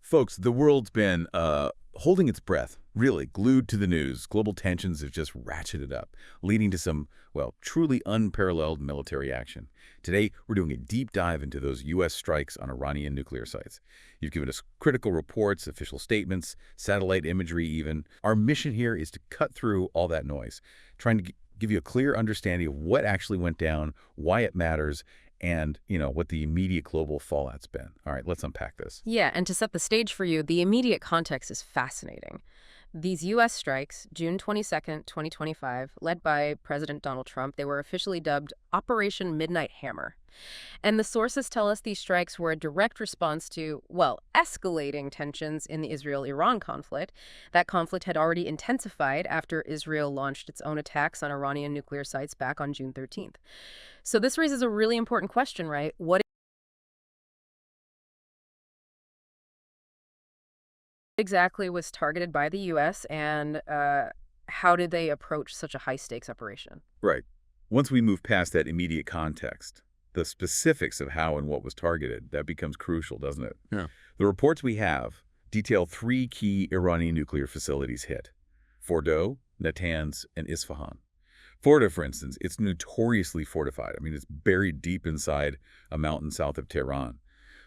Folks, the world's been holding its breath, really, glued to the news. Global tensions have just ratcheted up, leading to some, well, truly unparalleled military action. Today, we're doing a deep dive into those U.S. strikes on Iranian nuclear sites. You've given us critical reports, official statements, satellite imagery even. Our mission here is to cut through all that noise, trying to give you a clear understanding of what actually went down, why it matters, and, what the immediate global fallout's been. All right, let's unpack this. Yeah, and to set the stage for you, the immediate context is fascinating. These U.S. strikes, June 22nd, 2025, led by President Donald Trump, they were officially dubbed Operation Midnight Hammer. And the sources tell us these strikes were a direct response to, well, escalating tensions in the Israel-Iran conflict. That conflict had already intensified after Israel launched its own attacks on Iranian nuclear sites back on June 13th. So this raises a really important question, right? What exactly was targeted by the U.S. and how did they approach such a high-stakes operation? Right. Once we move past that immediate context, the specifics of how and what was targeted, that becomes crucial, doesn't it? Yeah. The reports we have detail 3 key Iranian nuclear facilities hit: Fordow, Natanz, and Isfahan. Fordow, for instance, it's notoriously fortified. I mean, it's buried deep inside a mountain south of Tehran.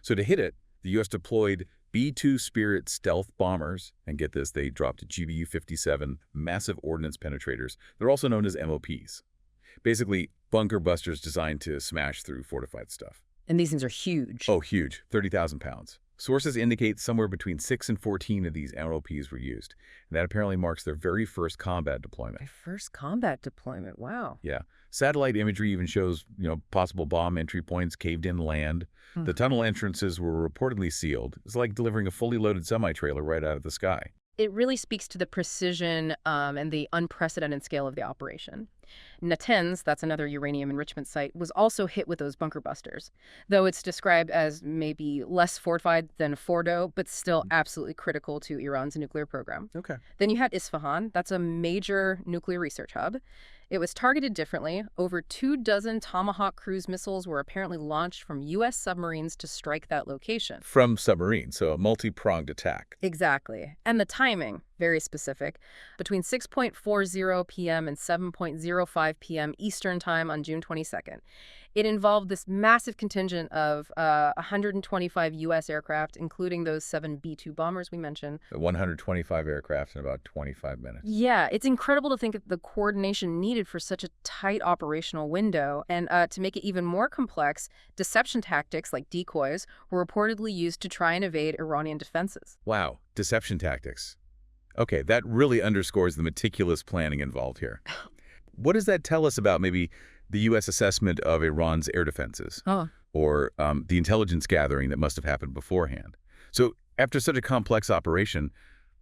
So to hit it, the U.S. deployed B-2 Spirit stealth bombers, and get this, they dropped GBU-57 massive ordnance penetrators. They're also known as MOPs. Basically, bunker busters designed to smash through fortified stuff. And these things are huge. Oh, huge. 30,000 pounds. Sources indicate somewhere between 6 and 14 of these MOPs were used. And that apparently marks their very first combat deployment. My first combat deployment, wow. Yeah. Satellite imagery even shows, possible bomb entry points, caved-in land. The tunnel entrances were reportedly sealed. It's like delivering a fully loaded semi-trailer right out of the sky. It really speaks to the precision and the unprecedented scale of the operation. Natanz, that's another uranium enrichment site, was also hit with those bunker busters, though it's described as maybe less fortified than Fordow, but still absolutely critical to Iran's nuclear program. Okay. Then you had Isfahan. That's a major nuclear research hub. It was targeted differently. Over 24 Tomahawk cruise missiles were apparently launched from U.S. submarines to strike that location. From submarines, so a multi-pronged attack. Exactly. And the timing, very specific. Between 6:40 p.m. and 7:05 p.m. Eastern Time on June 22nd. It involved this massive contingent of 125 U.S. aircraft, including those 7 B-2 bombers we mentioned. 125 aircraft in about 25 minutes. Yeah, it's incredible to think of the coordination needed for such a tight operational window. And to make it even more complex, deception tactics like decoys were reportedly used to try and evade Iranian defenses. Wow, deception tactics. Okay, that really underscores the meticulous planning involved here. What does that tell us about maybe the U.S. assessment of Iran's air defenses or the intelligence gathering that must have happened beforehand? So after such a complex operation,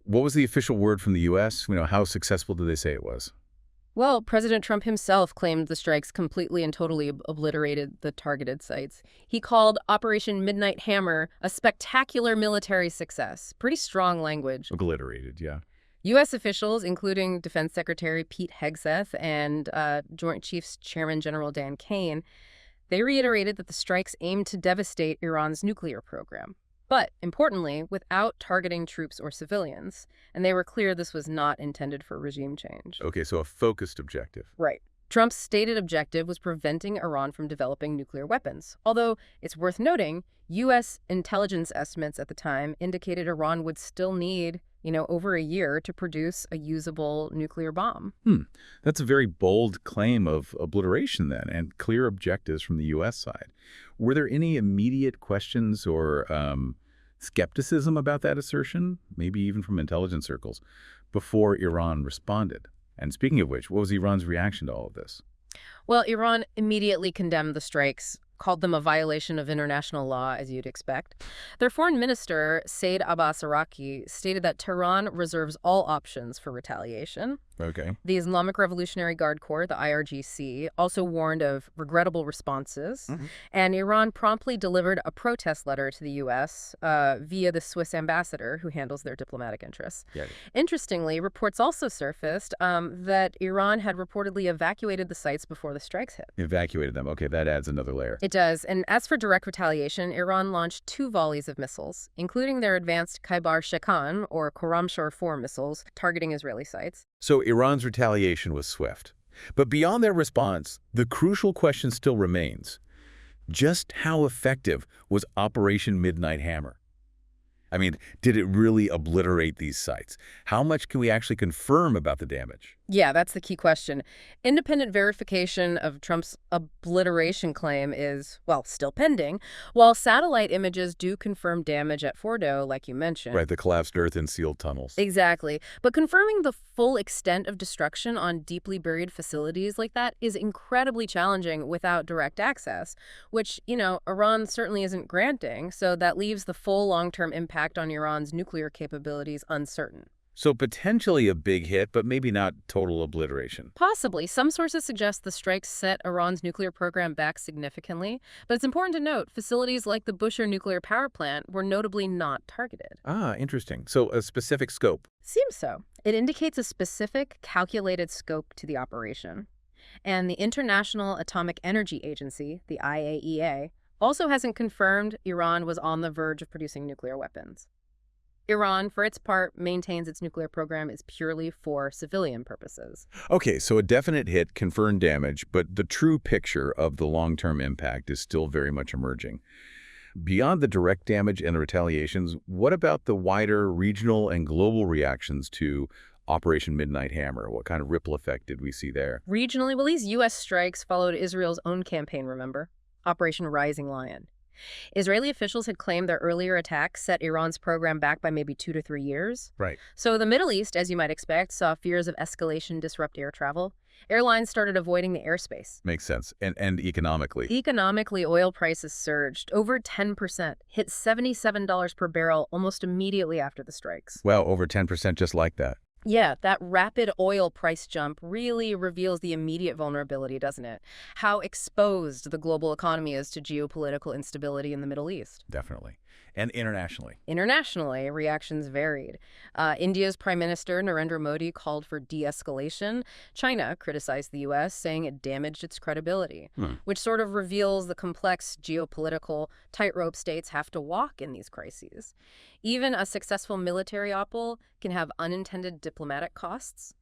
what was the official word from the U.S.? How successful did they say it was? Well, President Trump himself claimed the strikes completely and totally obliterated the targeted sites. He called Operation Midnight Hammer a spectacular military success. Pretty strong language. Obliterated, yeah. U.S. officials, including Defense Secretary Pete Hegseth and Joint Chiefs Chairman General Dan Kane, they reiterated that the strikes aimed to devastate Iran's nuclear program. But, importantly, without targeting troops or civilians. And they were clear this was not intended for regime change. Okay, so a focused objective. Right. Trump's stated objective was preventing Iran from developing nuclear weapons. Although, it's worth noting, U.S. intelligence estimates at the time indicated Iran would still need over a year to produce a usable nuclear bomb. That's a very bold claim of obliteration then, and clear objectives from the U.S. side. Were there any immediate questions or skepticism about that assertion, maybe even from intelligence circles, before Iran responded? And speaking of which, what was Iran's reaction to all of this? Well, Iran immediately condemned the strikes, called them a violation of international law, as you'd expect. Their foreign minister, Said Abbas Araki, stated that Tehran reserves all options for retaliation. Okay. The Islamic Revolutionary Guard Corps, the IRGC, also warned of regrettable responses, and Iran promptly delivered a protest letter to the U.S. Via the Swiss ambassador, who handles their diplomatic interests. Yeah. Interestingly, reports also surfaced that Iran had reportedly evacuated the sites before the strikes hit. Evacuated them. Okay, that adds another layer. It does. And as for direct retaliation, Iran launched 2 volleys of missiles, including their advanced Khaibar-Shekan, or Khorramshahr-4 missiles, targeting Israeli sites. So Iran's retaliation was swift. But beyond their response, the crucial question still remains. Just how effective was Operation Midnight Hammer? I mean, did it really obliterate these sites? How much can we actually confirm about the damage? Yeah, that's the key question. Independent verification of Trump's obliteration claim is, well, still pending, while satellite images do confirm damage at Fordow, like you mentioned. Right, the collapsed earth and sealed tunnels. Exactly. But confirming the full extent of destruction on deeply buried facilities like that is incredibly challenging without direct access, which, Iran certainly isn't granting, so that leaves the full long-term impact on Iran's nuclear capabilities uncertain. So potentially a big hit, but maybe not total obliteration. Possibly. Some sources suggest the strikes set Iran's nuclear program back significantly, but it's important to note facilities like the Bushehr nuclear power plant were notably not targeted. Ah, interesting. So a specific scope. Seems so. It indicates a specific, calculated scope to the operation. And the International Atomic Energy Agency, the IAEA, also hasn't confirmed Iran was on the verge of producing nuclear weapons. Iran, for its part, maintains its nuclear program is purely for civilian purposes. Okay, so a definite hit, confirmed damage, but the true picture of the long-term impact is still very much emerging. Beyond the direct damage and the retaliations, what about the wider regional and global reactions to Operation Midnight Hammer? What kind of ripple effect did we see there? Regionally, well, these U.S. strikes followed Israel's own campaign, remember? Operation Rising Lion. Israeli officials had claimed their earlier attacks set Iran's program back by maybe 2 to 3 years. Right. So the Middle East, as you might expect, saw fears of escalation disrupt air travel. Airlines started avoiding the airspace. Makes sense. And economically? Economically, oil prices surged over 10%, hit $77 per barrel almost immediately after the strikes. Well, over 10% just like that. Yeah, that rapid oil price jump really reveals the immediate vulnerability, doesn't it? How exposed the global economy is to geopolitical instability in the Middle East. Definitely. And internationally? Internationally, reactions varied. India's Prime Minister Narendra Modi called for de-escalation. China criticized the U.S., saying it damaged its credibility, which sort of reveals the complex geopolitical tightrope states have to walk in these crises. Even a successful military opal can have unintended diplomatic costs.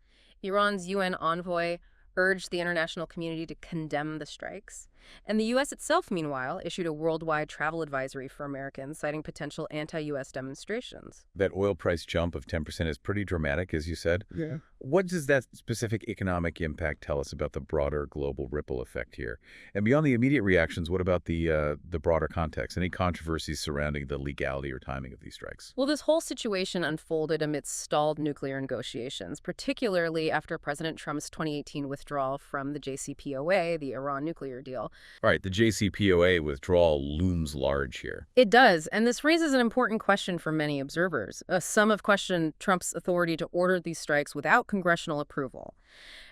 Iran's UN envoy urged the international community to condemn the strikes. And the U.S. itself, meanwhile, issued a worldwide travel advisory for Americans, citing potential anti-U.S. demonstrations. That oil price jump of 10% is pretty dramatic, as you said. Yeah. What does that specific economic impact tell us about the broader global ripple effect here? And beyond the immediate reactions, what about the broader context? Any controversies surrounding the legality or timing of these strikes? Well, this whole situation unfolded amidst stalled nuclear negotiations, particularly after President Trump's 2018 withdrawal from the JCPOA, the Iran nuclear deal. All right, the JCPOA withdrawal looms large here. It does, and this raises an important question for many observers. Some have questioned Trump's authority to order these strikes without congressional approval.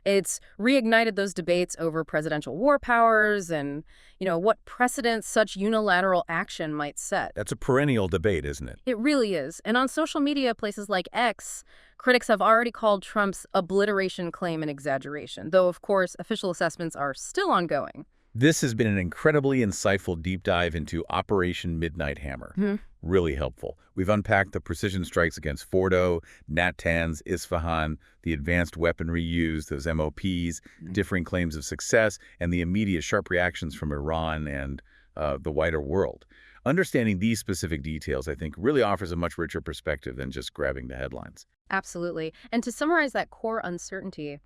It's reignited those debates over presidential war powers and, what precedent such unilateral action might set. That's a perennial debate, isn't it? It really is. And on social media, places like X, critics have already called Trump's obliteration claim an exaggeration, though, of course, official assessments are still ongoing. This has been an incredibly insightful deep dive into Operation Midnight Hammer. Really helpful. We've unpacked the precision strikes against Fordow, Natanz, Isfahan, the advanced weaponry used, those MOPs, differing claims of success, and the immediate sharp reactions from Iran and the wider world. Understanding these specific details, I think, really offers a much richer perspective than just grabbing the headlines. Absolutely. And to summarize that core uncertainty,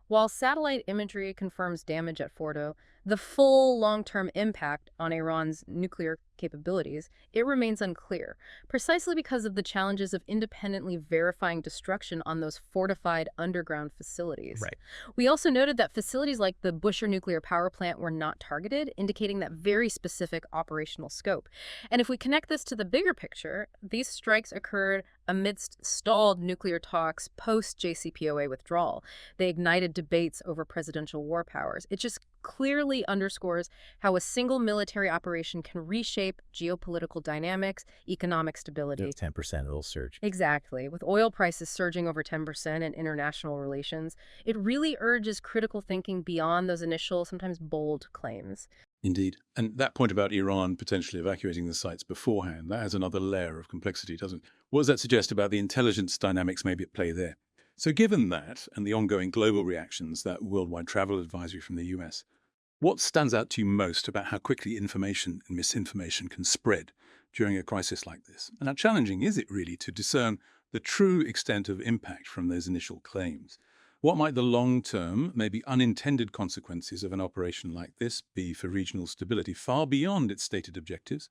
while satellite imagery confirms damage at Fordow, The full long-term impact on Iran's nuclear capabilities, it remains unclear, precisely because of the challenges of independently verifying destruction on those fortified underground facilities. Right. We also noted that facilities like the Bushehr nuclear power plant were not targeted, indicating that very specific operational scope. And if we connect this to the bigger picture, these strikes occurred amidst stalled nuclear talks post-JCPOA withdrawal. They ignited debates over presidential war powers. It just clearly underscores how a single military operation can reshape geopolitical dynamics, economic stability. Just 10% it'll surge. Exactly. With oil prices surging over 10% in international relations, it really urges critical thinking beyond those initial, sometimes bold claims. Indeed. And that point about Iran potentially evacuating the sites beforehand, that has another layer of complexity, doesn't it? What does that suggest about the intelligence dynamics maybe at play there? So given that and the ongoing global reactions, that worldwide travel advisory from the US, what stands out to you most about how quickly information and misinformation can spread during a crisis like this? And how challenging is it really to discern the true extent of impact from those initial claims? What might the long-term, maybe unintended consequences of an operation like this be for regional stability far beyond its stated objectives?